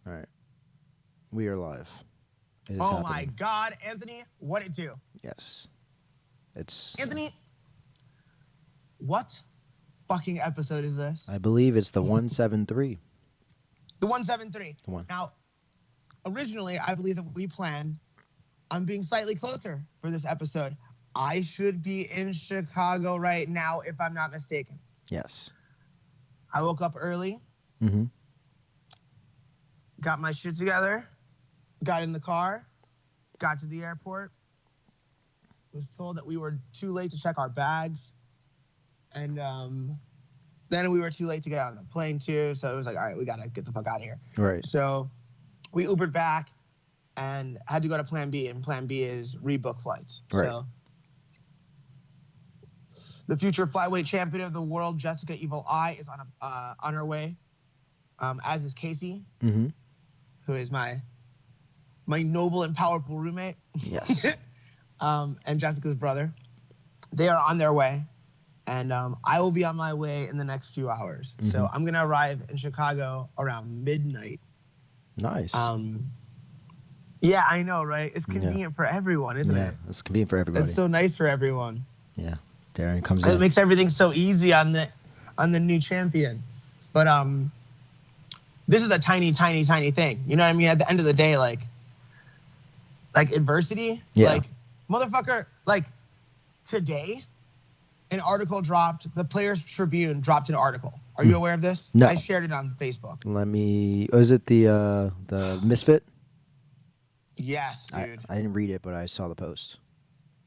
All right. We are live. It is Oh my happening. God, Anthony, what it do? Yes. It's. Anthony, what fucking episode is this? I believe it's the 173. The 173. The one. Now, originally, I believe that we planned on being slightly closer for this episode. I should be in Chicago right now, if I'm not mistaken. Yes. I woke up early, Mm-hmm. got my shit together, got in the car, got to the airport, was told that we were too late to check our bags, and then we were too late to get on the plane too. So it was like, all right, we gotta get the fuck out of here. Right. So we Ubered back and had to go to Plan B, and Plan B is rebook flights. Right. So the future flyweight champion of the world, Jessica Evil Eye, is on her way, as is Casey, Mm-hmm. who is my noble and powerful roommate, Yes. and Jessica's brother. They are on their way, and I will be on my way in the next few hours. So Mhm. I'm gonna arrive in Chicago around midnight. Nice. Yeah, I know, right? It's convenient for everyone, isn't yeah. it? It's convenient for everybody. It's so nice for everyone. yeah. Darren comes It in. makes everything so easy on the new champion. But this is a tiny thing. You know what I mean? At the end of the day, like adversity, Yeah. like motherfucker, like today, an article dropped. The Players Tribune dropped an article. Are you aware of this? No. I shared it on Facebook. Let me. Oh, is it the Misfit? Yes, dude. I didn't read it, but I saw the post.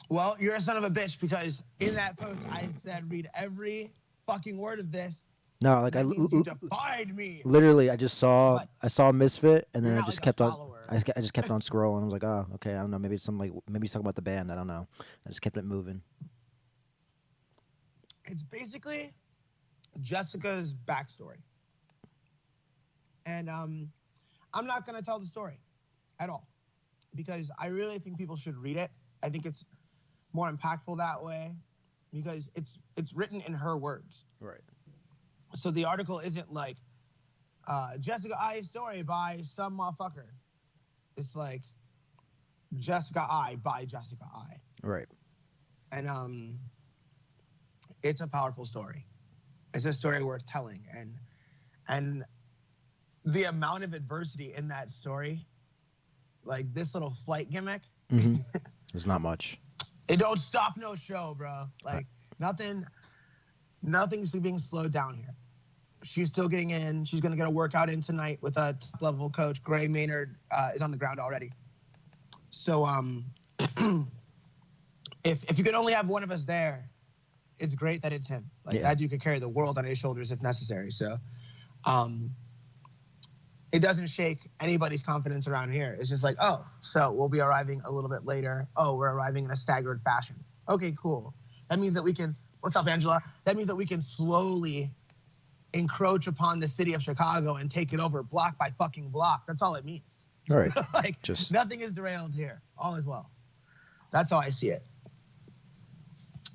Well, you're a son of a bitch, because in that post I said read every fucking word of this. No, like That means you defied me. literally, I just saw What? I saw Misfit, and then You're I not just like a kept on. follower. I just kept on scrolling. I was like, oh, okay, I don't know. Maybe it's maybe he's talking about the band. I don't know. I just kept it moving. It's basically Jessica's backstory. And I'm not going to tell the story at all, because I really think people should read it. I think it's more impactful that way, because it's written in her words. Right. So the article isn't like Jessica I story by some motherfucker. It's like Jessica I by Jessica I. Right. And it's a powerful story. It's a story worth telling, and the amount of adversity in that story, like this little flight gimmick, Mm-hmm. There's not much. it don't stop no show, bro. Like nothing's being slowed down here. She's still getting in. She's gonna get a workout in tonight with a top level coach. Gray Maynard is on the ground already. So if you could only have one of us there, it's great that it's him. Like Yeah. that dude could carry the world on his shoulders if necessary. So it doesn't shake anybody's confidence around here. It's just like, oh, so we'll be arriving a little bit later. Oh, we're arriving in a staggered fashion. Okay, cool. That means that we can, what's up, Angela? That means that we can slowly encroach upon the city of Chicago and take it over block by fucking block. That's all it means. All right. Like, Just- nothing is derailed here. All is well. That's how I see it.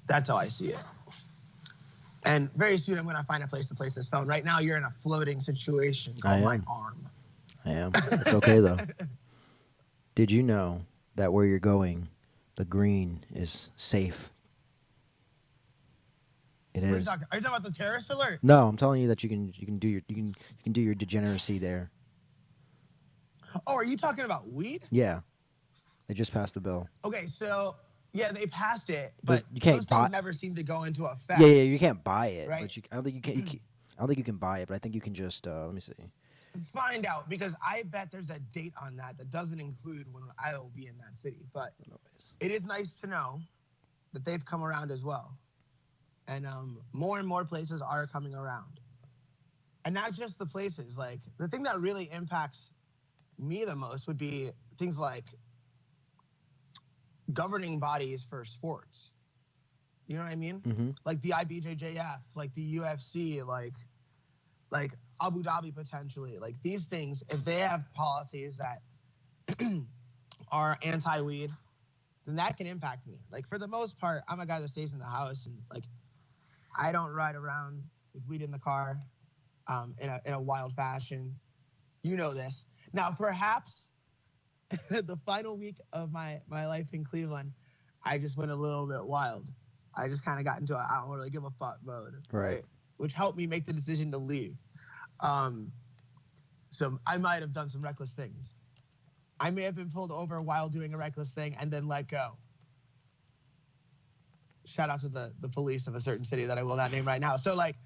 That's how I see it. And very soon I'm going to find a place to place this phone. Right now you're in a floating situation I called my am. arm. I am. It's okay though. Did you know that where you're going, the green is safe? It What are you is. talking? Are you talking about the terrorist alert? No, I'm telling you that you can do your degeneracy there. Oh, are you talking about weed? Yeah. They just passed the bill. Okay, so yeah, they passed it, but You can't those buy- things never seem to go into effect. Yeah, you can't buy it, Right. but I don't think I don't think you can buy it, but I think you can just let me see. Find out, because I bet there's a date on that doesn't include when I will be in that city. But it is nice to know that they've come around as well, and more and more places are coming around, and not just the places. Like the thing that really impacts me the most would be things like governing bodies for sports. You know what I mean? Mm-hmm. Like the IBJJF, like the UFC, like Abu Dhabi potentially. Like these things, if they have policies that are anti-weed, then that can impact me. Like for the most part, I'm a guy that stays in the house, and like I don't ride around with weed in the car in a wild fashion. You know this. Now, perhaps the final week of my life in Cleveland, I just went a little bit wild. I just kind of got into a I don't really give a fuck mode, Right. right? Which helped me make the decision to leave. Um, so I might have done some reckless things. I may have been pulled over while doing a reckless thing and then let go. Shout out to the police of a certain city that I will not name right now. So like,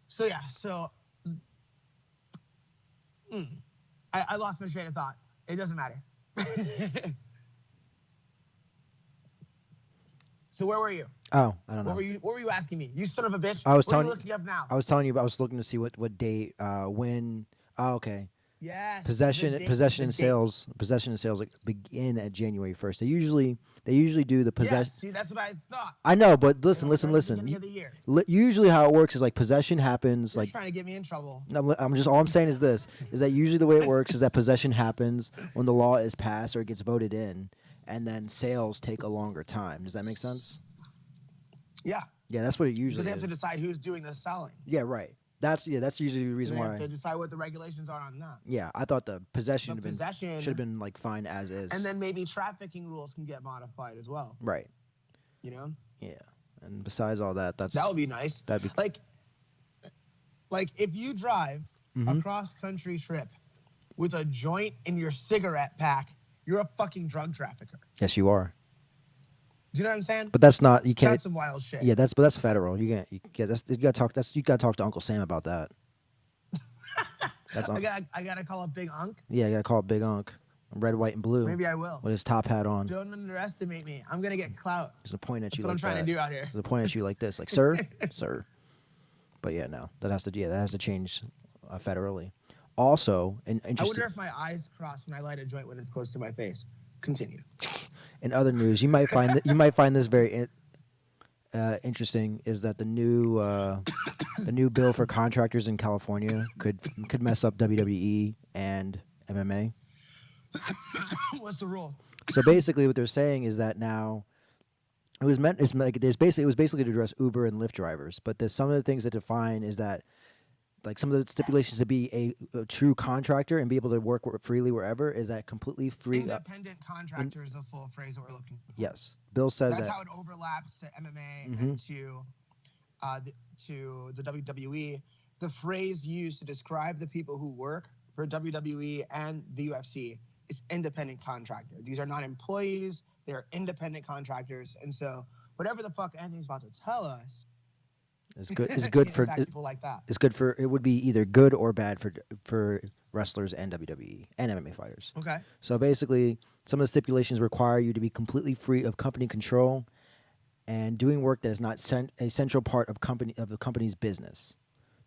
so yeah, so I lost my train of thought. It doesn't matter. So where were you? Oh, I don't know. What were you asking me? You son of a bitch. I was What are telling you you. looking up now? I was telling you. I was looking to see what date, when. Oh, okay. Yes. Possession the date- and the date. possession and sales like, begin at January 1st. They usually do the possession. Yes, see, that's what I thought. I know, but They listen, don't start at the listen. beginning of the year. Usually, how it works is like possession happens You're like. trying to get me in trouble. I'm just all I'm saying is this is that usually the way it works is that possession happens when the law is passed or it gets voted in, and then sales take a longer time. Does that make sense? Yeah, Yeah, that's what it because usually they have is. to decide who's doing the selling. Yeah, right. That's usually the And reason they why. have to decide what the regulations are on that. Yeah, I thought the possession But possession, should have been like fine as is. and then maybe trafficking rules can get modified as well. Right. You know, Yeah. And besides all that, that would be nice. that'd be Like if you drive a cross country trip with a joint in your cigarette pack, you're a fucking drug trafficker. yes, you are. Do you know what I'm saying? But that's not you can't. That's some wild shit. Yeah, that's federal. You can't. You gotta talk to Uncle Sam about that. That's I gotta call up Big Unk. Yeah, you gotta call it Big Unk, red, white, and blue, Maybe I will. with his top hat on. Don't underestimate me. I'm gonna get clout. He's a point at That's you what I'm like trying that. to do out here. He's a point at you like this, like sir, sir. But yeah, no, that has to change federally. Also, and I interesting. wonder if my eyes cross when I light a joint when it's close to my face. Continue. In other news, you might find this very interesting. Is that the new bill for contractors in California could mess up WWE and MMA? What's the rule? So basically, what they're saying is that now it was basically to address Uber and Lyft drivers, but there's some of the things that define is that like some of the stipulations to be a true contractor and be able to work freely wherever is that completely free. Independent contractor is the full phrase that we're looking for. Yes, Bill says That's that. how it overlaps to MMA Mhm. and to the WWE. The phrase used to describe the people who work for WWE and the UFC is independent contractor. These are not employees; they are independent contractors. And so, whatever the fuck Anthony's about to tell us, It's good. It's can good for. impact people like that. It's good for. It would be either good or bad for wrestlers and WWE and MMA fighters. Okay. So basically, some of the stipulations require you to be completely free of company control and doing work that is not a central part of the company's business.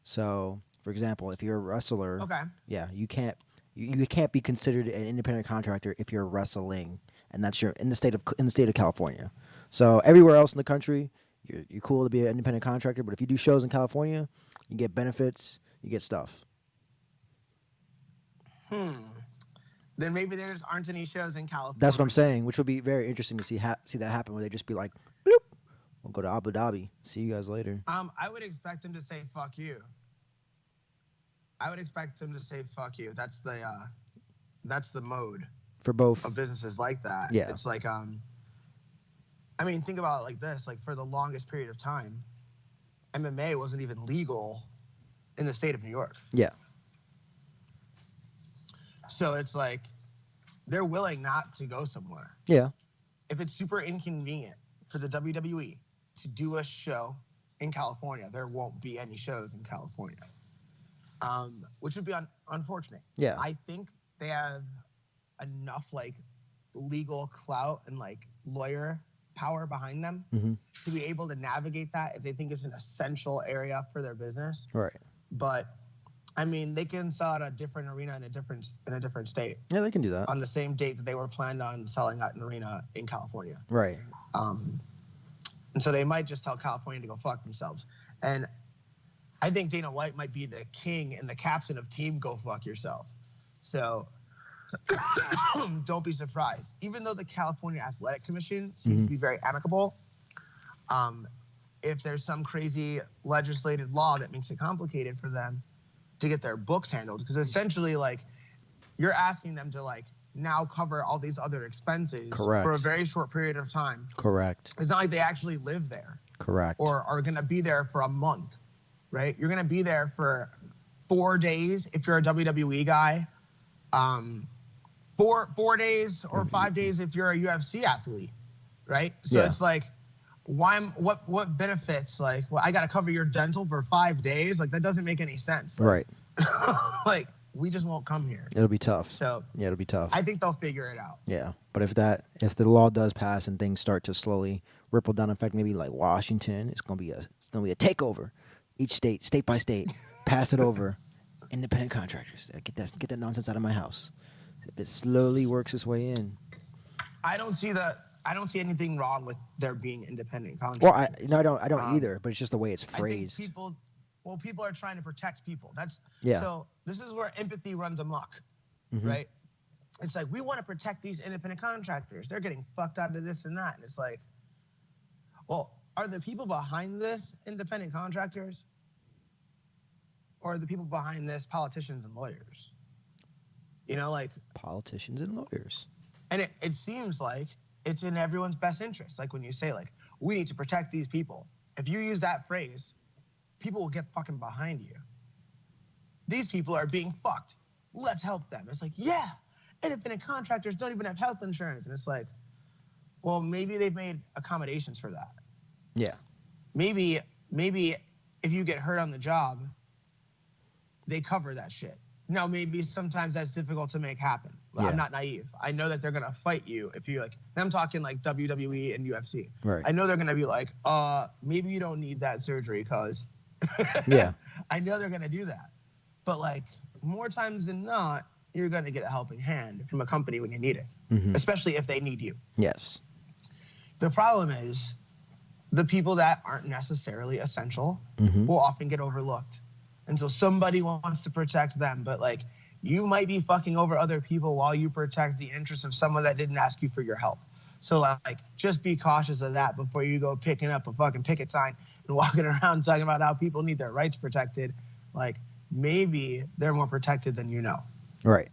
So, for example, if you're a wrestler, Okay. yeah, you can't be considered an independent contractor if you're wrestling, and that's in the state of California. So everywhere else in the country, you're cool to be an independent contractor, but if you do shows in California, you get benefits, you get stuff. Then maybe there just aren't any shows in California. That's what I'm saying, which would be very interesting to see that happen, where they just be like, bloop, we'll go to Abu Dhabi. See you guys later. I would expect them to say "fuck you." I would expect them to say "fuck you." That's the mode For both. of businesses like that. Yeah. It's like I mean, think about it like this: like for the longest period of time, MMA wasn't even legal in the state of New York. Yeah. So it's like they're willing not to go somewhere. Yeah. If it's super inconvenient for the WWE to do a show in California, there won't be any shows in California, which would be unfortunate. Yeah. I think they have enough like legal clout and like lawyer power behind them to be able to navigate that if they think it's an essential area for their business. Right. But I mean, they can sell at a different arena in a different state Yeah, they can do that. on the same date that they were planned on selling at an arena in California. Right. And so they might just tell California to go fuck themselves. And I think Dana White might be the king and the captain of team go fuck yourself. So don't be surprised. Even though the California Athletic Commission seems to be very amicable, if there's some crazy legislated law that makes it complicated for them to get their books handled, because essentially, like, you're asking them to like now cover all these other expenses Correct. for a very short period of time. Correct. It's not like they actually live there. Correct. Or are going to be there for a month, right? You're going to be there for 4 days if you're a WWE guy. 4 days or 5 days if you're a UFC athlete, right? So it's like, what benefits? Like, well, I got to cover your dental for 5 days. Like, that doesn't make any sense. Like, right. like, we just won't come here. It'll be tough. So yeah, it'll be tough. I think they'll figure it out. Yeah, but if the law does pass and things start to slowly ripple down, in fact, maybe like Washington, it's gonna be a takeover. Each state by state, pass it over. Independent contractors, get that nonsense out of my house. It slowly works its way in. I don't see anything wrong with there being independent contractors. Well, I don't either. But it's just the way it's phrased. I think people are trying to protect people. Yeah. So this is where empathy runs amok, right? It's like, we want to protect these independent contractors. They're getting fucked out of this and that. And it's like, well, are the people behind this independent contractors? Or are the people behind this politicians and lawyers? You know, like... Politicians and lawyers. And it seems like it's in everyone's best interest. Like when you say, like, we need to protect these people. If you use that phrase, people will get fucking behind you. These people are being fucked. Let's help them. It's like, yeah, independent contractors don't even have health insurance. And it's like, well, maybe they've made accommodations for that. Yeah. Maybe if you get hurt on the job, they cover that shit. Now, maybe sometimes that's difficult to make happen. Yeah. I'm not naive. I know that they're going to fight you if you like, and I'm talking like WWE and UFC. Right. I know they're going to be like, maybe you don't need that surgery because. Yeah. I know they're going to do that. But like more times than not, you're going to get a helping hand from a company when you need it, especially if they need you. Yes. The problem is the people that aren't necessarily essential will often get overlooked. And so somebody wants to protect them, but like you might be fucking over other people while you protect the interests of someone that didn't ask you for your help. So like just be cautious of that before you go picking up a fucking picket sign and walking around talking about how people need their rights protected. Like maybe they're more protected than you know. Right.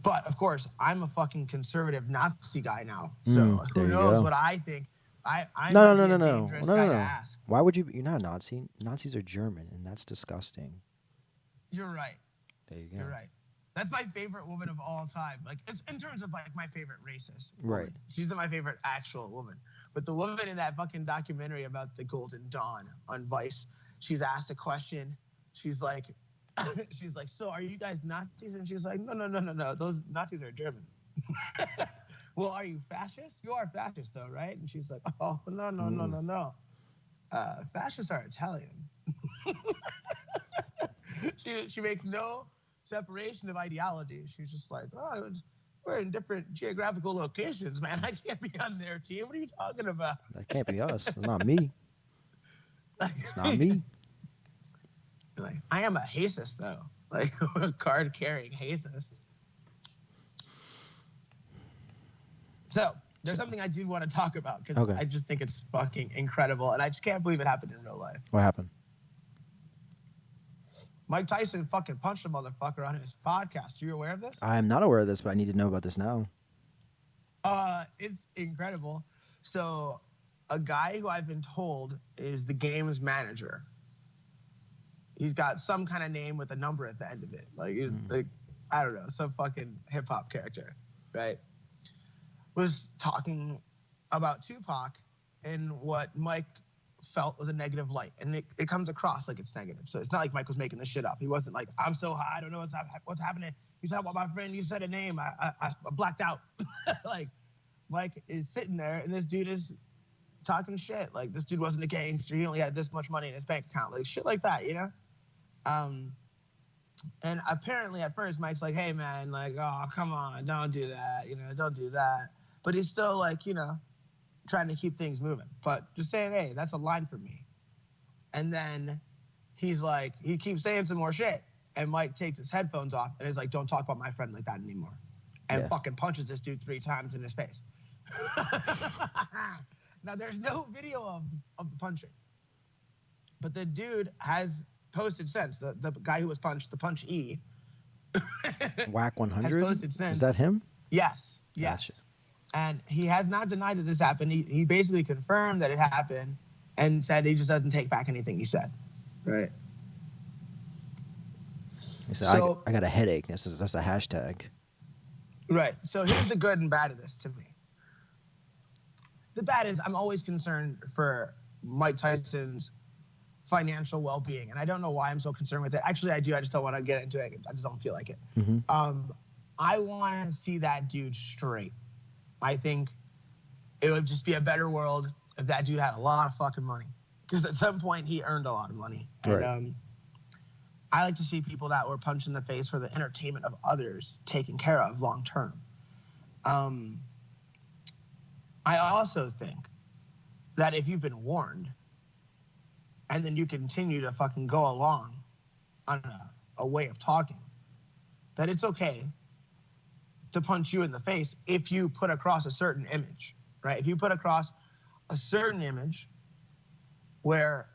But of course, I'm a fucking conservative Nazi guy now. So who knows what I think. I'm no. dangerous guy to ask. Why would you? You're not a Nazi. Nazis are German, and that's disgusting. You're right. There you go. You're right. That's my favorite woman of all time. Like, it's in terms of like my favorite racist woman. Right. She's my favorite actual woman. But the woman in that fucking documentary about the Golden Dawn on Vice, she's asked a question. She's like, so are you guys Nazis? And she's like, no. Those Nazis are German. Well, are you fascist? You are fascist, though, right? And she's like, oh, no. Fascists are Italian. She makes no separation of ideology. She's just like, oh, we're in different geographical locations, man. I can't be on their team. What are you talking about? That can't be us. It's not me. It's not me. Like, I am a racist, though. Like, a card-carrying racist. So, there's something I do want to talk about because I just think it's fucking incredible, and I just can't believe it happened in real life. What happened? Mike Tyson fucking punched a motherfucker on his podcast. Are you aware of this? I'm not aware of this, but I need to know about this now. It's incredible. So, a guy who I've been told is the game's manager. He's got some kind of name with a number at the end of it. Like, he's like, I don't know, some fucking hip-hop character, right? Was talking about Tupac and what Mike felt was a negative light. And it comes across like it's negative. So it's not like Mike was making this shit up. He wasn't like, I'm so high, I don't know what's happening. You said about my friend, you said a name, I blacked out. Like, Mike is sitting there and this dude is talking shit. Like, this dude wasn't a gangster. He only had this much money in his bank account. Like, shit like that, you know? And apparently at first Mike's like, hey man, like, oh, come on, don't do that. You know, don't do that. But he's still like, you know, trying to keep things moving. But just saying, hey, that's a line for me. And then he's like, he keeps saying some more shit. And Mike takes his headphones off and is like, don't talk about my friend like that anymore. And fucking punches this dude 3 times in his face. Now, there's no video of the punching. But the dude has posted since, the guy who was punched, the punchee, Whack has 100. posted since. Is that him? Yes, Gotcha. yes. And he has not denied that this happened. He basically confirmed that it happened and said he just doesn't take back anything he said. Right. He said, So I got a headache. That's a hashtag. right. So here's the good and bad of this to me. The bad is I'm always concerned for Mike Tyson's financial well-being, and I don't know why I'm so concerned with it. Actually, I do. I just don't want to get into it. I just don't feel like it. I want to see that dude straight. I think it would just be a better world if that dude had a lot of fucking money, because at some point he earned a lot of money. Right. And I like to see people that were punched in the face for the entertainment of others taken care of long term. I also think that if you've been warned and then you continue to fucking go along on a way of talking, that it's okay to punch you in the face if you put across a certain image, right? If you put across a certain image where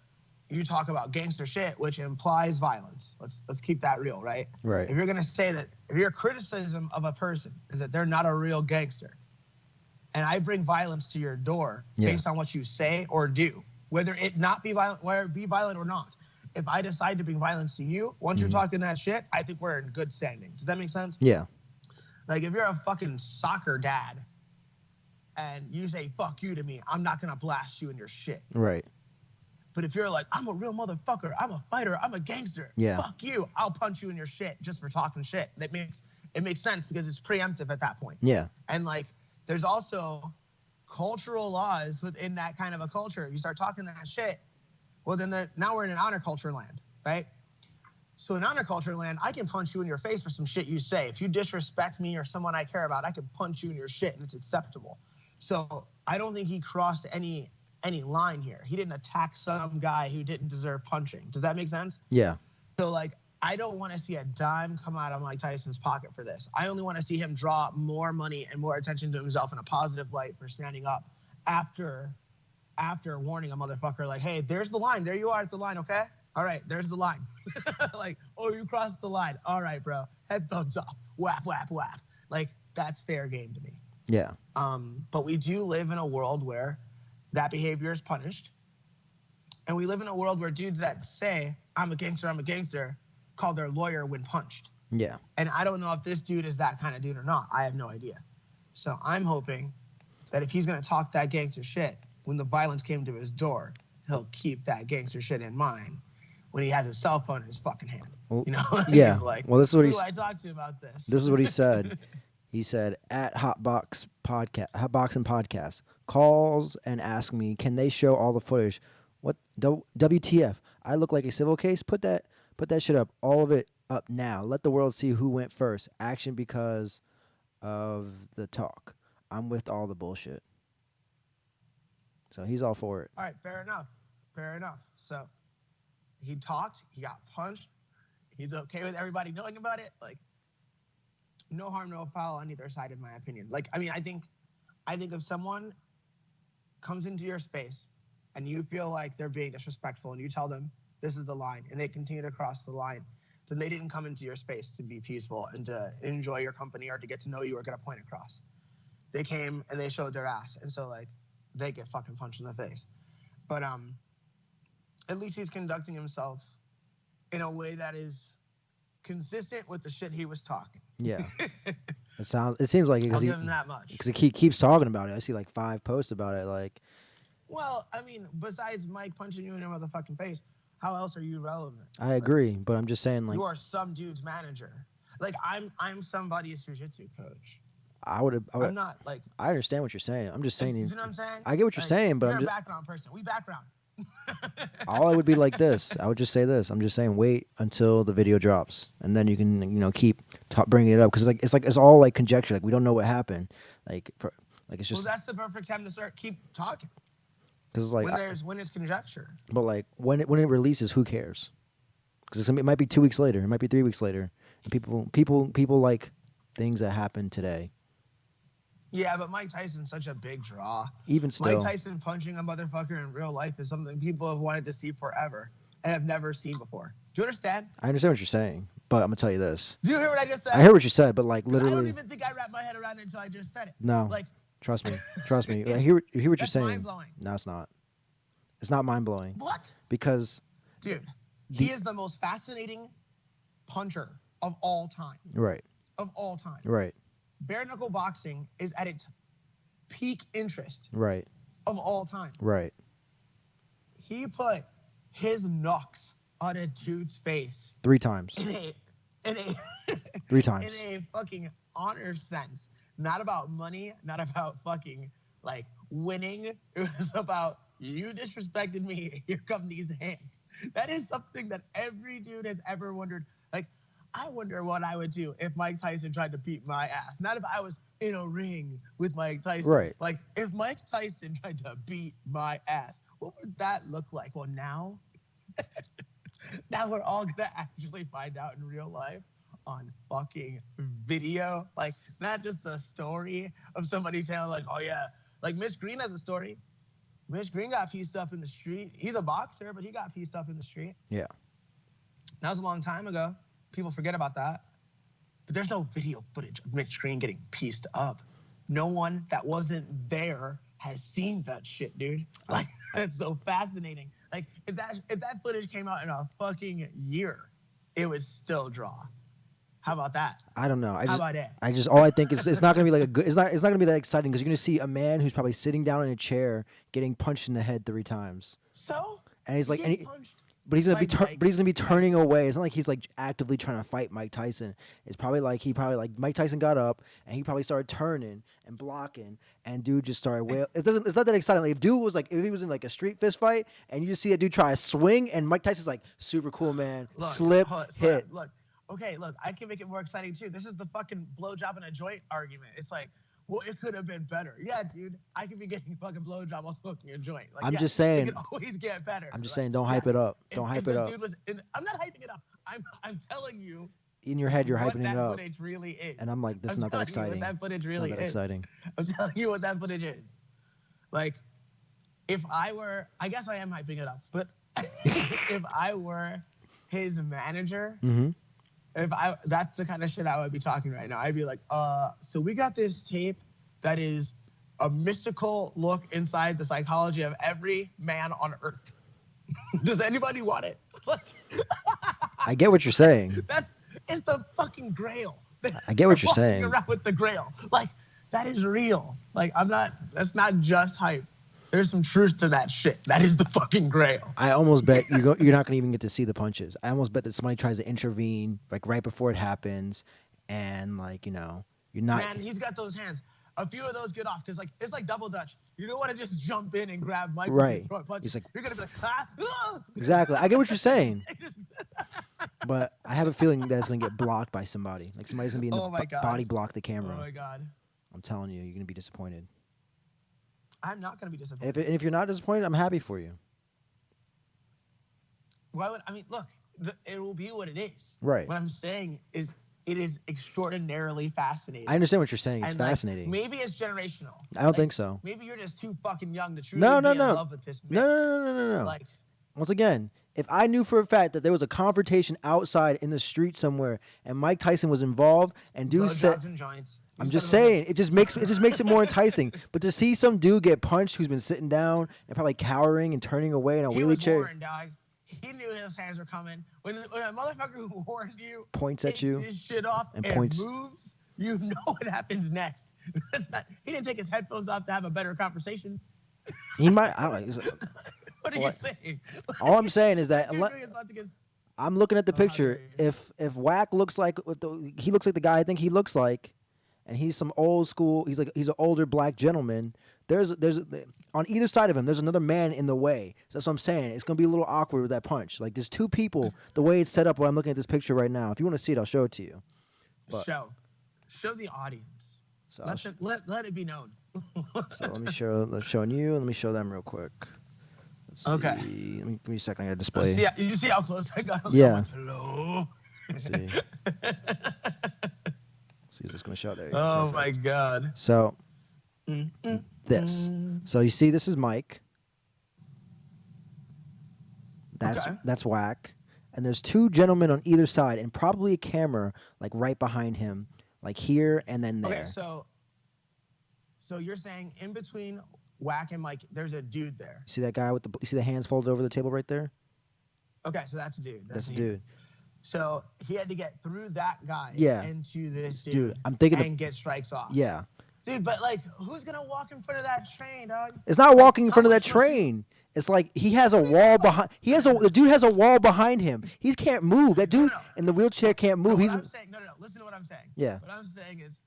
you talk about gangster shit, which implies violence. Let's keep that real, right? Right. If you're gonna say that, if your criticism of a person is that they're not a real gangster, and I bring violence to your door based on what you say or do, whether it not be violent, whether it be violent or not. If I decide to bring violence to you, once you're talking that shit, I think we're in good standing. Does that make sense? Yeah. Like if you're a fucking soccer dad and you say fuck you to me, I'm not gonna blast you in your shit. Right. But if you're like, I'm a real motherfucker, I'm a fighter, I'm a gangster, fuck you, I'll punch you in your shit just for talking shit. It makes sense because it's preemptive at that point. Yeah. And like, there's also cultural laws within that kind of a culture. If you start talking that shit, well then now we're in an honor culture land, right? So in honor culture land, I can punch you in your face for some shit you say. If you disrespect me or someone I care about, I can punch you in your shit and it's acceptable. So I don't think he crossed any line here. He didn't attack some guy who didn't deserve punching. Does that make sense? Yeah. So like, I don't want to see a dime come out of Mike Tyson's pocket for this. I only want to see him draw more money and more attention to himself in a positive light for standing up after warning a motherfucker like, hey, there's the line. There you are at the line, okay? All right, there's the line. Like, oh, you crossed the line. All right, bro. Headphones off. Whap, whap, whap. Like, that's fair game to me. Yeah. But we do live in a world where that behavior is punished. And we live in a world where dudes that say, I'm a gangster, call their lawyer when punched. Yeah. And I don't know if this dude is that kind of dude or not. I have no idea. So I'm hoping that if he's going to talk that gangster shit, when the violence came to his door, he'll keep that gangster shit in mind when he has his cell phone in his fucking hand. Well, you know? yeah. He's like, well, this is what who do I talk to about this? This is what he said. He said, at Hotbox and Podcast, calls and asks me, can they show all the footage? What WTF? I look like a civil case? Put that shit up. All of it up now. Let the world see who went first. Action because of the talk. I'm with all the bullshit. So he's all for it. All right, fair enough. So he talked, he got punched. He's okay with everybody knowing about it. Like, no harm, no foul on either side, in my opinion. Like, I mean, I think if someone comes into your space and you feel like they're being disrespectful and you tell them this is the line and they continue to cross the line, then they didn't come into your space to be peaceful and to enjoy your company or to get to know you or get a point across. They came and they showed their ass. And so, like, they get fucking punched in the face. But at least he's conducting himself in a way that is consistent with the shit he was talking. Yeah. It seems like it I'll give him that much. Because he keeps talking about it. I see like 5 posts about it. Like, well, I mean, besides Mike punching you in your motherfucking face, how else are you relevant? I agree, but I'm just saying, like, you are some dude's manager. Like, I'm somebody's jiu-jitsu coach. I'm not like. I understand what you're saying. I'm just saying. You know what I'm saying? I get what you're saying, but you're I'm just a background person. We background. all I would be like this. I would just say this. I'm just saying, wait until the video drops, and then you can, keep bringing it up because it's all like conjecture. Like, we don't know what happened. It's just. Well, that's the perfect time to start keep talking. Because like when it's conjecture. But like when it releases, who cares? Because it might be 2 weeks later. It might be 3 weeks later. And people like things that happen today. Yeah, but Mike Tyson's such a big draw. Even still, Mike Tyson punching a motherfucker in real life is something people have wanted to see forever and have never seen before. Do you understand? I understand what you're saying. But I'm gonna tell you this. Do you hear what I just said? I heard what you said, but like 'Cause I don't literally, even think I wrapped my head around it until I just said it. no. Like, Trust me. Trust me. I it's- hear what you're that's saying. mind-blowing. No, it's not. It's not mind blowing What? because Dude, The- he is the most fascinating puncher of all time. right, Of all time. right, Bare knuckle boxing is at its peak interest right, of all time. right. He put his knucks on a dude's face 3 times. in a 3 times. in a fucking honor sense. Not about money, not about fucking like winning. It was about you disrespected me. Here come these hands. That is something that every dude has ever wondered. Like, I wonder what I would do if Mike Tyson tried to beat my ass. Not if I was in a ring with Mike Tyson. Right. Like, if Mike Tyson tried to beat my ass, what would that look like? Well, now, now we're all gonna actually find out in real life on fucking video. Like, not just a story of somebody telling, like, oh yeah, like Mitch Green has a story. Mitch Green got pieced up in the street. He's a boxer, but he got pieced up in the street. Yeah. That was a long time ago. People forget about that. But there's no video footage of Mitch Green getting pieced up. No one that wasn't there has seen that shit, dude. Like, it's so fascinating. Like, if that footage came out in a fucking year, it would still draw. How about that? I don't know. How about it? I just all I think is it's not gonna be like a good. It's not gonna be that exciting because you're gonna see a man who's probably sitting down in a chair getting punched in the head 3 times, So? and he's like, Getting punched. but he's gonna be, by Mike but he's gonna be turning away. It's not like he's like actively trying to fight Mike Tyson. It's probably like Mike Tyson got up and he probably started turning and blocking, and dude just started wail. It's not that exciting. Like if he was in like a street fist fight and you just see a dude try to swing and Mike Tyson's like super cool man, Look, slip, hit. Look, okay, look, I can make it more exciting too. This is the fucking blowjob in a joint argument. It's like, well, it could have been better. Yeah, dude, I could be getting a fucking blowjob while smoking a joint. Like, I'm yeah, just saying. it can always get better. I'm just Like, saying, don't hype yes, it up. if- Don't if hype it this up. dude was I'm not hyping it up. I'm telling you. In your head, you're what hyping that it up, footage really is. and I'm like, this is I'm not that telling you exciting. what that footage It's really not that is. exciting. I'm telling you what that footage is. Like, if I were, I guess I am hyping it up, but if I were his manager, Mm-hmm. that's the kind of shit I would be talking right now. I'd be like, so we got this tape that is a mystical look inside the psychology of every man on earth. Does anybody want it? Like, I get what you're saying. it's the fucking grail. I get what We're you're walking saying. around with the grail. Like, that is real. Like, that's not just hype. There's some truth to that shit. That is the fucking grail. I almost bet you're not gonna even get to see the punches. I almost bet that somebody tries to intervene like right before it happens, and like you're not. Man, he's got those hands. A few of those get off because like it's like double dutch. You don't want to just jump in and grab Mike. Right. And throw a punch. He's like- You're gonna be like, ah! Exactly. I get what you're saying, but I have a feeling that it's gonna get blocked by somebody. Like somebody's gonna be in the Oh my God. body block the Oh camera. my god. I'm telling you, you're gonna be disappointed. I'm not gonna be disappointed. And if you're not disappointed, I'm happy for you. Why would I mean? Look, it will be what it is. Right. What I'm saying is, it is extraordinarily fascinating. I understand what you're saying. It's And, like, fascinating. maybe it's generational. I don't Like, think so. Maybe you're just too fucking young to truly No, be no. in love with this No, myth. no. Like, Once again, if I knew for a fact that there was a confrontation outside in the street somewhere and Mike Tyson was involved and dude said, blowjobs and joints. I'm You just son of a- saying, it just makes it more enticing. But to see some dude get punched who's been sitting down and probably cowering and turning away in a He wheelie was chair warned, dog. He knew his hands were coming. When a motherfucker who warned you points at takes you. his shit off and and points. moves, you know what happens next. He didn't take his headphones off to have a better conversation. He might. I don't know. What are you What? saying? All I'm saying is that Dude, unless, Ring is about to get- I'm looking at the Oh, how picture. dare you. If Wack looks like he looks like the guy I think he looks like, and he's some old school. He's an older black gentleman. There's on either side of him. There's another man in the way. So that's what I'm saying. It's gonna be a little awkward with that punch. Like there's 2 people. The way it's set up. When I'm looking at this picture right now. If you want to see it, I'll show it to you. But- Show the audience. So I'll Let it be known. So let me showing you, and let me show them real quick. Let's Okay. see. Give me a second. I gotta Oh, display. you see how close I got? Yeah. Hello. Let's see. See, is this gonna show? There you go. Oh Perfect. my God. So Mm. this. So you see, this is Mike. Okay. That's Wack, and there's two gentlemen on either side, and probably a camera like right behind him, like here and then there. Okay, so you're saying in between Whack and Mike, there's a dude there. You see that guy with the? You see the hands folded over the table right there? Okay, so that's a dude. That's a a dude. So he had to get through that guy Yeah. into this Dude, dude I'm thinking and get strikes off. Yeah. Dude, but like, who's gonna walk in front of that train, dog? It's not walking in how front of that much must you- train. It's like he has a wall behind. The dude has a wall behind him. He can't move. That dude No. in the wheelchair can't move. No, He's what I'm saying, no. Listen to what I'm saying. Yeah. What I'm saying is,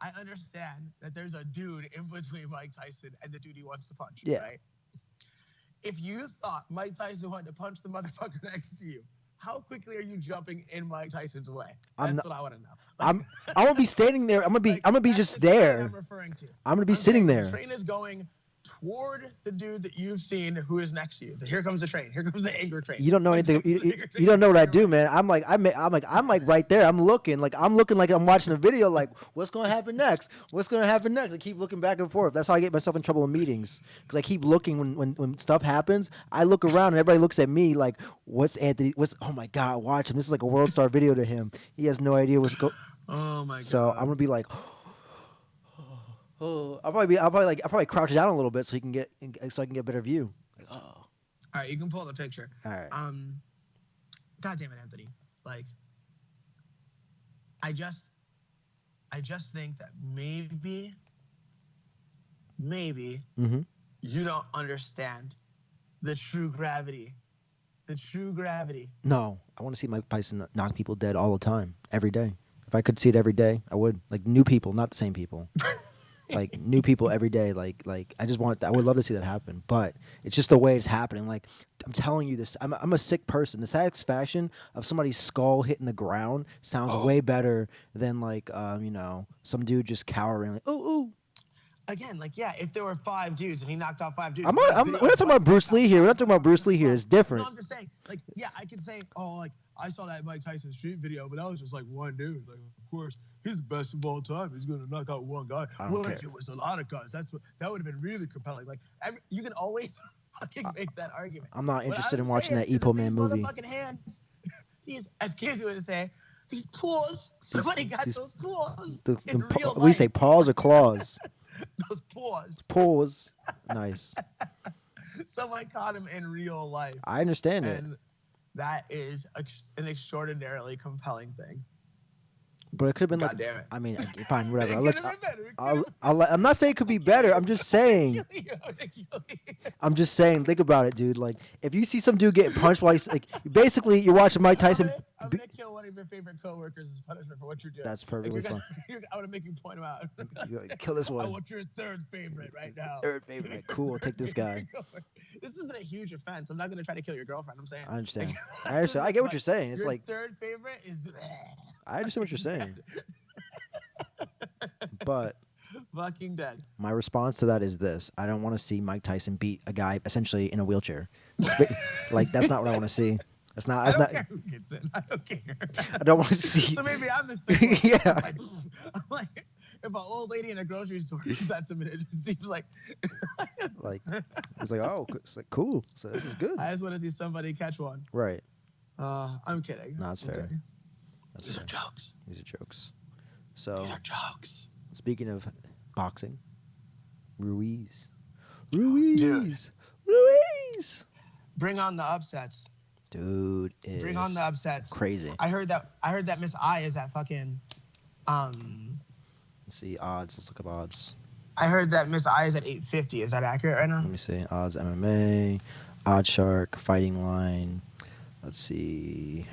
I understand that there's a dude in between Mike Tyson and the dude he wants to punch. Yeah. Right? If you thought Mike Tyson wanted to punch the motherfucker next to you, how quickly are you jumping in Mike Tyson's way? That's what I want to know. I'm gonna be standing there. I'm gonna be that's just the train there. I'm referring to. I'm gonna be I'm sitting saying there. The train is going toward the dude that you've seen who is next to you. Here comes the train. Here comes the anger train. You don't know Here anything. comes the You, anger you train. don't know what I do, man. I'm like right there. I'm looking like I'm watching a video. Like, what's gonna happen next? What's gonna happen next? I keep looking back and forth. That's how I get myself in trouble in meetings because I keep looking when stuff happens. I look around and everybody looks at me like, what's Anthony? Oh my God, watch him. This is like a world star video to him. He has no idea what's going. Oh my God. So I'm gonna be like. Oh, I'll probably crouch down a little bit so I can get a better view. Like, oh. All right, you can pull the picture. All right. God damn it, Anthony. Like, I just think that maybe Mm-hmm. you don't understand the true gravity. The true gravity. No, I want to see Mike Tyson knock people dead all the time, every day. If I could see it every day, I would. Like new people, not the same people. Like new people every day. Like I just want. I would love to see that happen, but it's just the way it's happening. Like I'm telling you this. I'm a sick person. The satisfaction of somebody's skull hitting the ground sounds way better than like some dude just cowering like ooh. Again, like if there were 5 dudes and he knocked out 5 dudes. We're not talking about Bruce Lee here. We're not talking about Bruce Lee here. It's different. No, I'm just saying. Like I could say, like I saw that Mike Tyson street video, but that was just like one dude. Like of course he's the best of all time. He's gonna knock out one guy. don't care. Like it was a lot of guys. That would have been really compelling. Like you can always fucking make that argument. I'm not What interested I'm in watching that saying is Epo that Man these movie. motherfucking hands, as kids would say, these paws. Somebody got those paws in real life. We say paws or claws. Those paws. Paws. Nice. Someone caught him in real life. I understand it. And that is an extraordinarily compelling thing. But it could have been God like. damn it. I mean, fine, whatever. It could've been better. It I'm not saying it could be better. I'm just saying. I'm just saying. Think about it, dude. Like, if you see some dude getting punched while he's like, basically, you're watching Mike Tyson. I'm gonna kill one of your favorite coworkers as punishment for what you're doing. That's perfectly fine. I want to make you point him out. You're like, kill this I one. want your third favorite right now. Third favorite. Cool. Take this guy. This isn't a huge offense. I'm not gonna try to kill your girlfriend. I'm saying. I understand. I understand. I get what you're saying. It's your like third favorite is. I understand what you're saying. But fucking dead. my response to that is this: I don't want to see Mike Tyson beat a guy essentially in a wheelchair. Like that's not what I want to see. That's not. I don't care who gets in. I don't care. I don't want to see. So maybe I'm the same. Yeah. I'm like, if an old lady in a grocery store sets him in, it seems like. Like it's like it's like cool. So this is good. I just want to see somebody catch one. Right. I'm kidding. No, it's fair. Okay. That's These fair. are jokes. These are jokes. So These are jokes. speaking of boxing, Ruiz. Dude. Bring on the upsets. Dude is Bring on the upsets. crazy. I heard that Miss I is at fucking. Let's see odds. Let's look up odds. I heard that Miss I is at 850. Is that accurate right now? Let me see odds. MMA, OddsShark, Fighting Line. Let's see.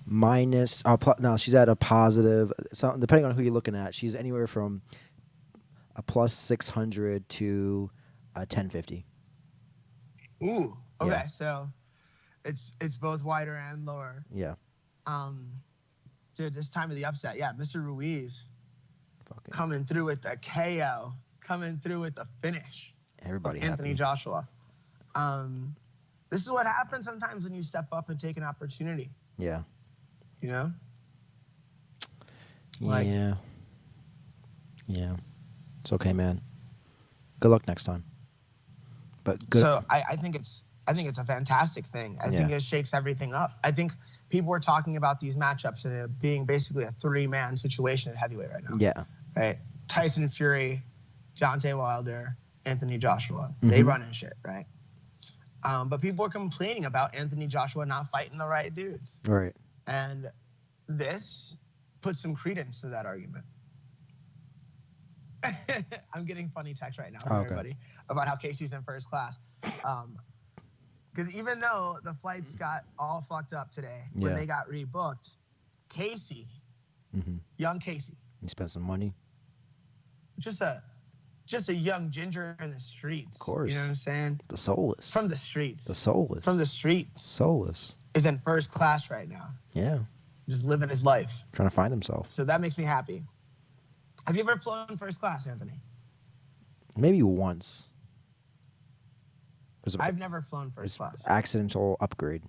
Minus. No, she's at a positive. So depending on who you're looking at, she's anywhere from a plus 600 to a 1050. Ooh. Okay. Yeah. So, it's both wider and lower. Yeah. Dude, this time of the upset, yeah, Mr. Ruiz Fucking coming through with the KO, coming through with the finish. everybody Anthony happy. Joshua. This is what happens sometimes when you step up and take an opportunity. Yeah. You know? Like- Yeah. Yeah. It's okay, man. Good luck next time. But good. So I think it's I think it's a fantastic thing. I think it shakes everything up. I think people were talking about these matchups and it being basically a 3-man situation at heavyweight right now. Yeah. Right? Tyson Fury, Deontay Wilder, Anthony Joshua. They run and shit, right? But people were complaining about Anthony Joshua not fighting the right dudes. Right. And this puts some credence to that argument. I'm getting funny text right now from everybody about how Casey's in first class. Because even though the flights got all fucked up today when they got rebooked, Casey, young Casey, he spent some money. Just a young ginger in the streets. Of course. You know what I'm saying? The soulless. From the streets. The soulless. From the streets. Soulless. Is in first class right now. Yeah. Just living his life. Trying to find himself. So that makes me happy. Have you ever flown first class, Anthony? Maybe once. I've never flown first class. Accidental upgrade.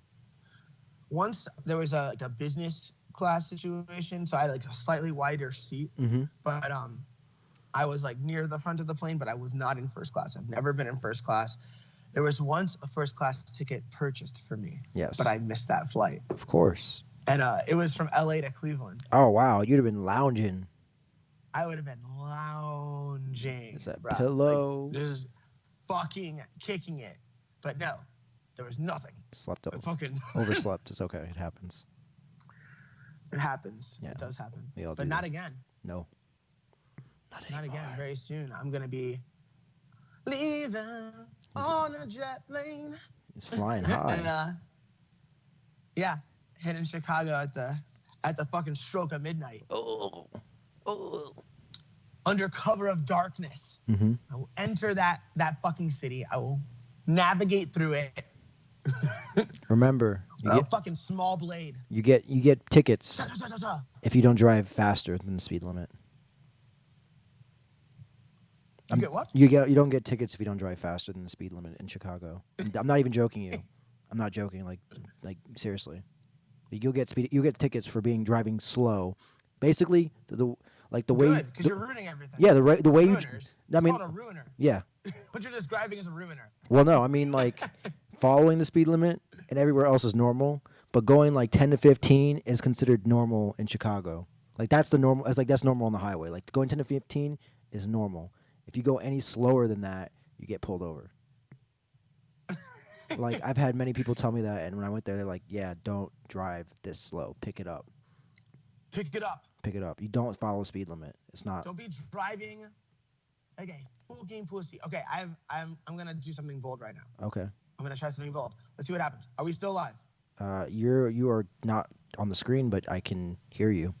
Once there was a business class situation, so I had like a slightly wider seat, but I was like near the front of the plane, but I was not in first class. I've never been in first class. There was once a first class ticket purchased for me. Yes. But I missed that flight. Of course. And it was from LA to Cleveland. Oh wow, you'd have been lounging. I would have been lounging. Is that bro. pillow? Like, just fucking kicking it. But no, there was nothing. Slept over. Fucking Overslept. It's okay. It happens. It happens. Yeah. It does happen. We all but do not that. again. No. Not again. Very soon. I'm gonna be leaving on a jet plane. He's flying high. And, yeah, hitting Chicago at the fucking stroke of midnight. Oh. Under cover of darkness. I will enter that fucking city. I will navigate through it. Remember, A fucking small blade. you get tickets if you don't drive faster than the speed limit. You get what? You don't get tickets if you don't drive faster than the speed limit in Chicago. I'm not even joking you. I'm not joking. Like seriously, you'll get tickets for driving slow. Basically, the way Good, because you're ruining everything. Yeah, the way you. Ruiners. I mean, it's called a ruiner. yeah. What you're describing is a ruiner. Well, no, I mean like following the speed limit and everywhere else is normal, but going like 10 to 15 is considered normal in Chicago. Like that's the normal. It's like that's normal on the highway. Like going 10 to 15 is normal. If you go any slower than that, you get pulled over. Like I've had many people tell me that, and when I went there, they're like, "Yeah, don't drive this slow. Pick it up. Pick it up. Pick it up. You don't follow the speed limit. It's not." Don't be driving like a fucking pussy. Okay, I'm gonna do something bold right now. Okay. I'm gonna try something bold. Let's see what happens. Are we still live? You are not on the screen, but I can hear you.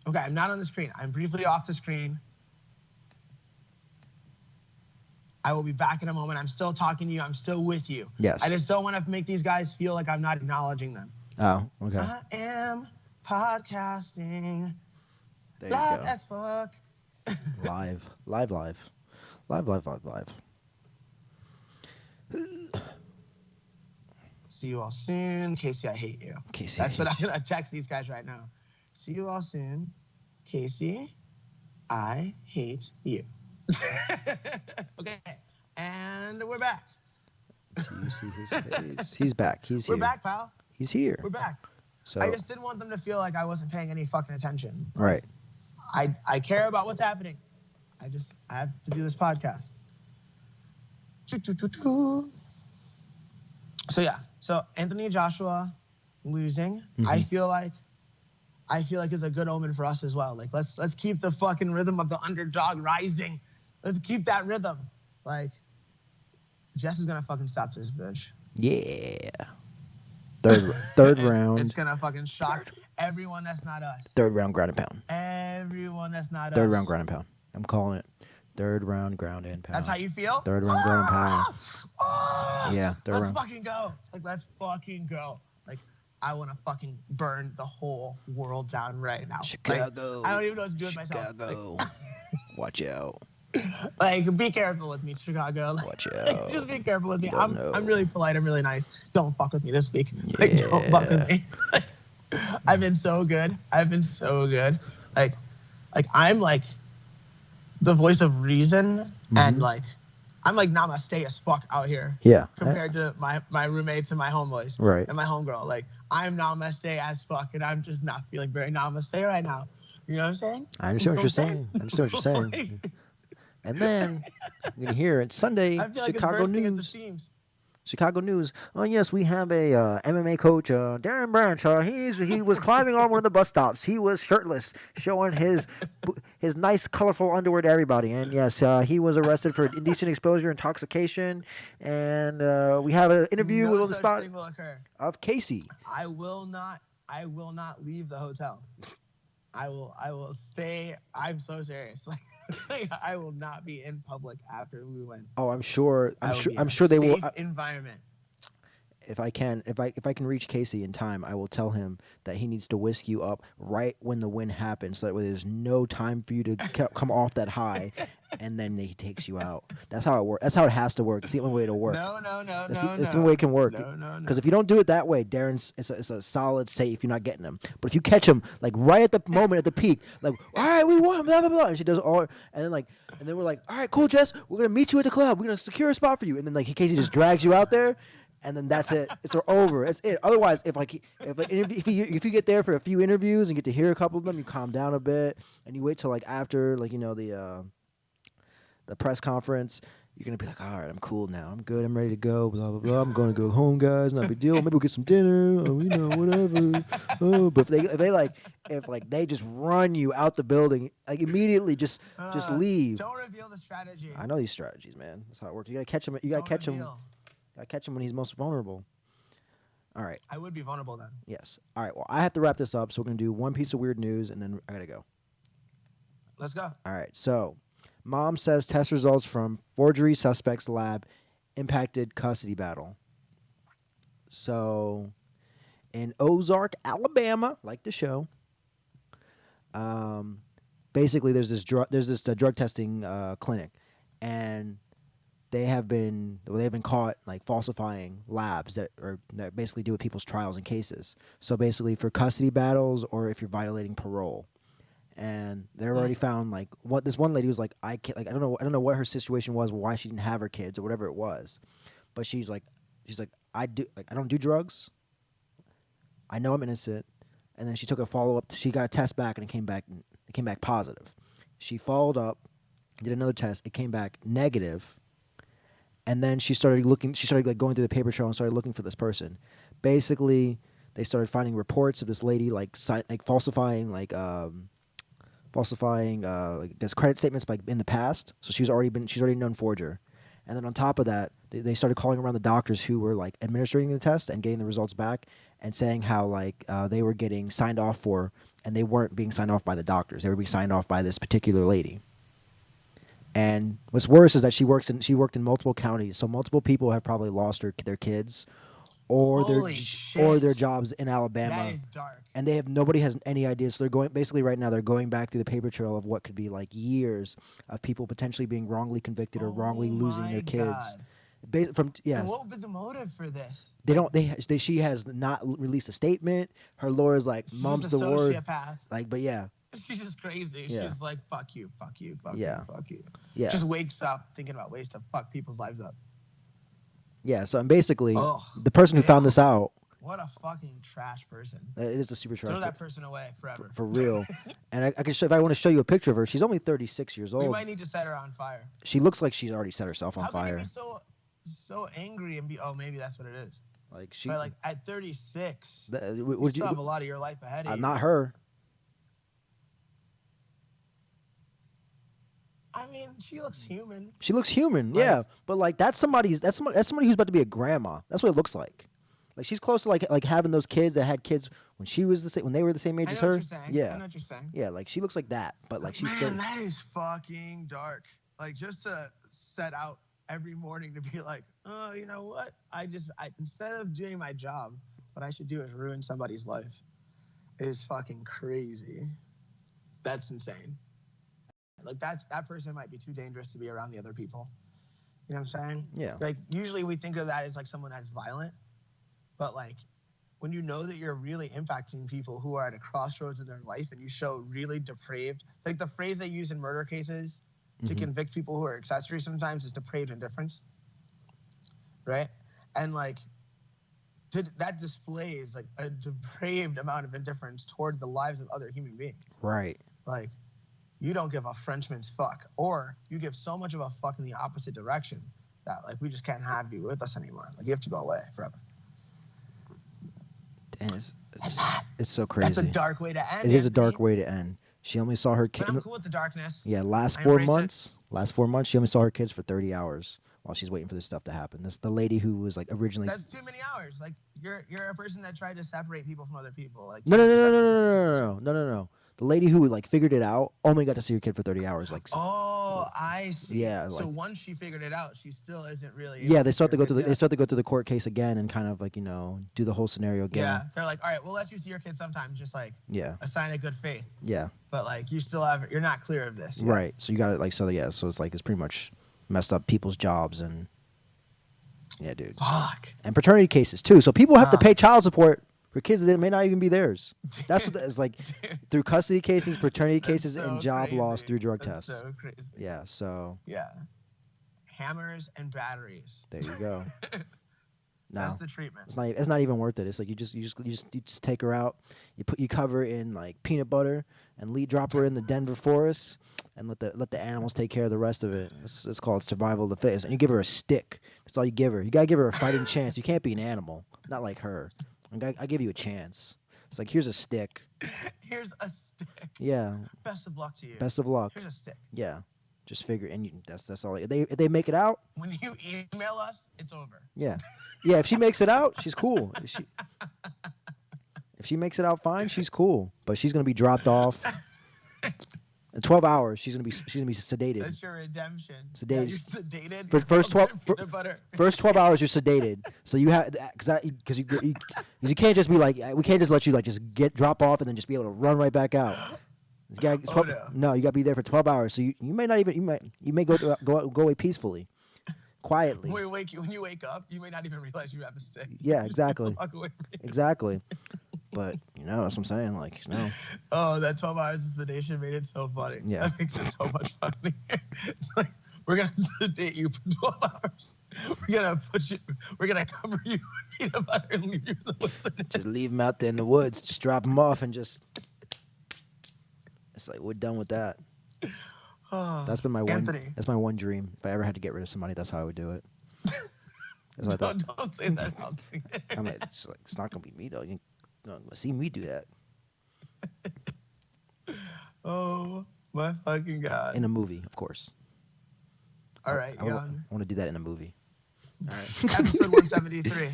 Okay, I'm not on the screen. I'm briefly off the screen. I will be back in a moment. I'm still talking to you. I'm still with you. Yes. I just don't want to make these guys feel like I'm not acknowledging them. Oh, okay. I am podcasting. There you Live go. as fuck. Live. See you all soon. Casey, I hate you. Casey, That's what I'm going to text these guys right now. See you all soon. Casey, I hate you. Okay. And we're back. Do you see his face? He's back. He's here. We're back, pal. He's here. We're back. So I just didn't want them to feel like I wasn't paying any fucking attention. right. I care about what's happening. I have to do this podcast. So yeah. So Anthony Joshua losing. I feel like is a good omen for us as well. Like let's keep the fucking rhythm of the underdog rising. Let's keep that rhythm. Like Jess is gonna fucking stop this bitch. Yeah. Third round. It's gonna fucking shock everyone that's not us. Third round ground and pound. Everyone that's not us. Third round ground and pound. I'm calling it. Third round ground and pound. That's how you feel? Third round ground and pound. Oh, Yeah, third let's round. fucking go. Like, let's fucking go. Like, I want to fucking burn the whole world down right now. Chicago. Like, I don't even know what to do with myself. Chicago. Watch out. Like, be careful with me, Chicago. Like, Watch like, out. just be careful with me. You don't know. I'm really polite. I'm really nice. Don't fuck with me this week. Like, don't fuck with me. I've been so good. Like I'm like the voice of reason and like I'm like namaste as fuck out here. Yeah. Compared to my roommates and my homeboys. Right. And my homegirl. Like I'm namaste as fuck, and I'm just not feeling very namaste right now. You know what I'm saying? I You understand know what you're saying. I understand what you're saying. Like, And then you're gonna hear it Sunday, I feel like it's Chicago bursting at the News. seams. Chicago News. Oh yes, we have a MMA coach, Darren Branch. He was climbing on one of the bus stops. He was shirtless, showing his nice, colorful underwear to everybody. And yes, he was arrested for indecent exposure, intoxication. And we have an interview No on the such spot thing will occur. of Casey. I will not leave the hotel. I will stay. I'm so serious. Like I will not be in public after we win. Oh, I'm sure. I will be in I'm a sure they will. safe environment. If I can reach Casey in time, I will tell him that he needs to whisk you up right when the win happens, so that way there's no time for you to come off that high, and then he takes you out. That's how it works. That's how it has to work. It's the only way it'll work. No. That's the only way it can work. No. Because if you don't do it that way, Darren's it's a solid safe. You're not getting him. But if you catch him like right at the moment at the peak, like all right, we won, blah blah blah, and she does all, and then we're like, all right, cool, Jess, we're gonna meet you at the club. We're gonna secure a spot for you, and then like Casey just drags you out there. And then that's it. It's over. It's it. Otherwise, if you get there for a few interviews and get to hear a couple of them, you calm down a bit and you wait till like after the press conference. You're gonna be like, all right, I'm cool now. I'm good. I'm ready to go. Blah blah blah. I'm gonna go home, guys. Not a big deal. Maybe we'll get some dinner. Whatever. But if they just run you out the building, like immediately, just leave. Don't reveal the strategy. I know these strategies, man. That's how it works. You gotta catch him. You gotta catch him. I catch him when he's most vulnerable. All right. I would be vulnerable then. Yes. All right. Well, I have to wrap this up, so we're going to do one piece of weird news, and then I got to go. Let's go. All right. So, mom says test results from forgery suspects lab impacted custody battle. So, in Ozark, Alabama, like the show, basically there's this drug testing clinic, and they've been caught like falsifying labs that basically do with people's trials and cases. So basically for custody battles or if you're violating parole. And they're already found like what this one lady was like, I don't know what her situation was, why she didn't have her kids or whatever it was. But she's like I don't do drugs. I know I'm innocent. And then she took a follow-up, she got a test back and it came back positive. She followed up, did another test, it came back negative. And then she started going through the paper trail and started looking for this person. Basically, they started finding reports of this lady falsifying there's credit statements like in the past. So she's already a known forger. And then on top of that, they started calling around the doctors who were like administering the test and getting the results back and saying how they were getting signed off for, and they weren't being signed off by the doctors. They were being signed off by this particular lady. And what's worse is that she worked in multiple counties, so multiple people have probably lost their kids, or their jobs in Alabama. That is dark. And nobody has any idea. So right now they're going back through the paper trail of what could be like years of people potentially being wrongly convicted or wrongly losing their kids. And what would be the motive for this? She has not released a statement. Her lawyer's like, mum's the word. Sociopath. But yeah. She's just crazy. Yeah. She's like, fuck you, fuck you, fuck Yeah. you, fuck you. Yeah. Just wakes up thinking about ways to fuck people's lives up. Yeah, so basically, Ugh, the person who found this out, what a fucking trash person. it is a super trash. Throw that person away forever. For real. And I can show, if I want to show you a picture of her, she's only 36 years old. We might need to set her on fire. She looks like she's already set herself on How fire. can you be so angry and be? Oh, maybe that's what it is. Like she, but like at 36, you still have a lot of your life ahead of you. Not her. I mean, she looks human. She looks human, yeah. But like that's somebody who's about to be a grandma. That's what it looks like. Like she's close to like having those kids that had kids when they were the same age as her. Yeah. I know what you're saying. Yeah, like she looks like that, but like she's. Man, that is fucking dark. Like just to set out every morning to be like, oh, you know what? I instead of doing my job, what I should do is ruin somebody's life. Is fucking crazy. That's insane. Like that person might be too dangerous to be around the other people. You know what I'm saying? Yeah. Like usually we think of that as like someone that's violent, but like when you know that you're really impacting people who are at a crossroads in their life and you show really depraved, like the phrase they use in murder cases to Mhm. convict people who are accessories sometimes is depraved indifference, right? And like, that displays like a depraved amount of indifference toward the lives of other human beings. Right. Like, you don't give a Frenchman's fuck, or you give so much of a fuck in the opposite direction that like we just can't have you with us anymore. Like, you have to go away forever. And It's so crazy. That's a dark way to end. It is a Anthony. dark way to end. She only saw her But kid. I'm cool with the darkness. Yeah, last I 4 embrace it. months. Last 4 months, she only saw her kids for 30 hours while she's waiting for this stuff to happen. This the lady who was like originally. That's too many hours. Like, you're a person that tried to separate people from other people. Like, No, you no, have to no, no, separate no, people. no, no, no, no, no, no. The lady who like figured it out only got to see her kid for 30 hours. Like, Oh, I see. Yeah, So like- once she figured it out, she still isn't really. yeah, able they see start to her go through. kids They yet. start to go through the court case again and kind of like do the whole scenario again. Yeah, they're like, all right, we'll let you see your kids sometimes, just like Yeah, a sign of good faith. yeah, But like, you're not clear of this. yet. right. So you got it like so. Yeah, so it's like it's pretty much messed up people's jobs and yeah, dude. Fuck. And paternity cases too. So people have to Ah. pay child support for kids that may not even be theirs. That's what it's like Dude, through custody cases, paternity that's cases, so and job loss crazy. through drug That's tests. So crazy. Yeah, so Yeah. Hammers and batteries. there you go. That's No, the treatment. it's not even worth it. It's like you just take her out, you cover her in like peanut butter and drop her in the Denver forest and let the animals take care of the rest of it. It's called survival of the fittest. And you give her a stick. That's all you give her. You gotta give her a fighting chance. You can't be an animal, not like her. I give you a chance. It's like here's a stick. Here's a stick. Yeah, Best of luck to you. best of luck. Here's a stick. Yeah, just figure and that's all. If they make it out, When you email us, it's over. yeah, yeah. If she makes it out, she's cool. If she makes it out fine, she's cool. But she's gonna be dropped off. In 12 hours, she's gonna be sedated. That's your redemption. Sedated. Yeah, you're sedated. For first Covered 12 in for- peanut butter. First 12 hours, you're sedated. So you have because you can't just be like we can't just let you like just drop off and then just be able to run right back out. You gotta, Oh, no. no, you gotta be there for 12 hours. So you may not even you may go away peacefully, quietly. When you wake up, you may not even realize you have a stick. Yeah, You just exactly. walk away from it. Exactly. But that's what I'm saying. Like Oh, that 12 hours of sedation made it so funny. Yeah. That makes it so much funny. It's like, we're going to sedate you for 12 hours. We're going to cover you with peanut butter and leave you in the wilderness. just leave them out there in the woods, just drop them off, and just it's like we're done with that. Oh, That's been my one. Anthony, That's my one dream. If I ever had to get rid of somebody, that's how I would do it. That's what I thought. don't say that out there. I mean, it's not gonna be me though. You're not gonna see me do that Oh, my fucking God. in a movie, of course. All right, I young. want to do that in a movie. All right. Episode 173. All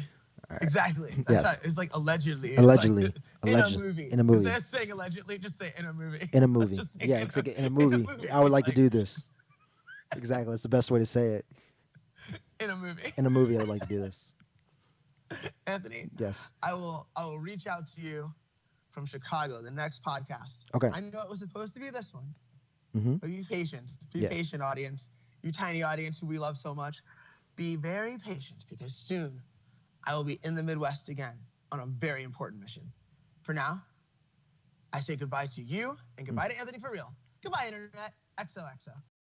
right. Exactly. That's Yes. right. It's like allegedly. It's Allegedly. like, Alleged- in a movie. in a movie. Instead of saying allegedly, just say in a movie. In a movie. Just say Yeah, it's like in a movie. I would like to Like, do this. Exactly. That's the best way to say it. in a movie. In a movie, I would like to do this. Anthony, Yes. I will reach out to you from Chicago, the next podcast. Okay. I know it was supposed to be this one, Mm-hmm. but be patient. Be Yeah. patient, audience. You tiny audience who we love so much. Be very patient because soon I will be in the Midwest again on a very important mission. For now, I say goodbye to you and goodbye to Anthony for real. Goodbye, Internet. XOXO.